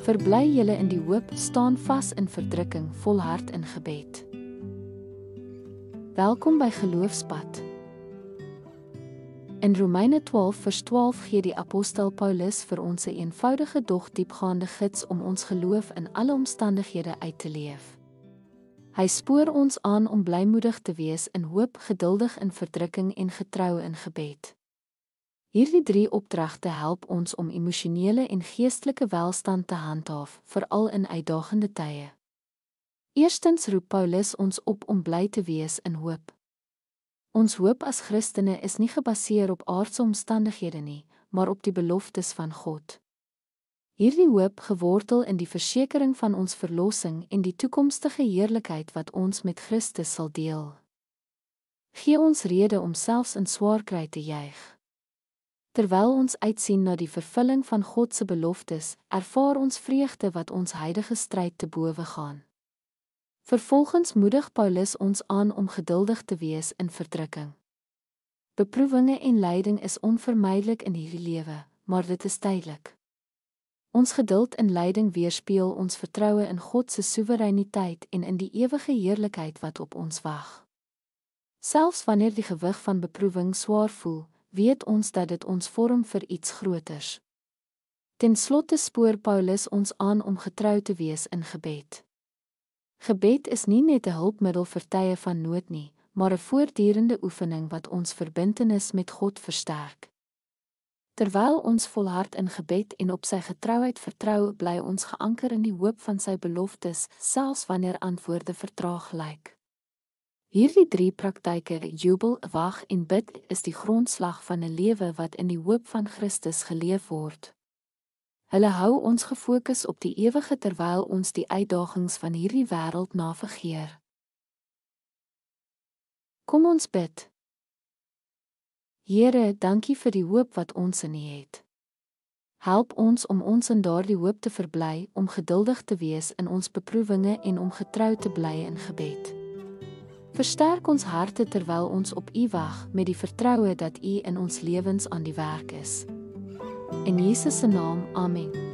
Verbly julle in die hoop, staan vas in verdrukking, volhard in gebed. Welkom by Geloofspad. In Romeine 12 vers 12 gee die apostel Paulus vir ons 'n eenvoudige dog diepgaande gids om ons geloof in alle omstandighede uit te leef. Hy spoor ons aan om blymoedig te wees in hoop, geduldig in verdrukking en getrou in gebed. Hierdie 3 opdragte help ons om emosionele en geestelike welstand te handhaaf, veral in uitdagende tye. Eerstens roep Paulus ons op om bly te wees in hoop. Ons hoop as Christene is nie gebaseer op aardse omstandighede nie, maar op die beloftes van God. Hierdie hoop gewortel in die versekering van ons verlossing en die toekomstige heerlikheid wat ons met Christus sal deel. Gee ons rede om selfs in swaar kry te juig. Terwyl ons uitsien na die vervulling van God se beloftes, ervaar ons vreugde wat ons huidige stryd te bowe gaan. Vervolgens moedig Paulus ons aan om geduldig te wees in verdrukking. Beproewinge en lyding is onvermydelik in hierdie lewe, maar dit is tydelik. Ons geduld in lyding weerspieël ons vertroue in God se soewereiniteit en in die ewige heerlikheid wat op ons wag. Selfs wanneer die gewig van beproewing swaar voel, weet ons dat dit ons vorm vir iets groters. Ten slotte spoor Paulus ons aan om getrou te wees in gebed. Gebed is nie net 'n hulpmiddel vir tye van nood nie, maar 'n voortdurende oefening wat ons verbintenis met God versterk. Terwyl ons volhard in gebed en op sy getrouheid vertrou, bly ons geanker in die hoop van sy beloftes, selfs wanneer antwoorde vertraag lyk. Hierdie 3 praktyke, jubel, wag en bid, is die grondslag van 'n lewe wat in die hoop van Christus geleef word. Hulle hou ons gefokus op die ewige terwyl ons die uitdagings van hierdie wêreld navigeer. Kom ons bid. Here, dankie vir die hoop wat ons in U het. Help ons om ons in daardie hoop te verbly, om geduldig te wees in ons beproewinge en om getrou te bly in gebed. Versterk ons harte terwyl ons op U wag, met die vertroue dat U in ons lewens aan die werk is. In Jesus se naam, amen.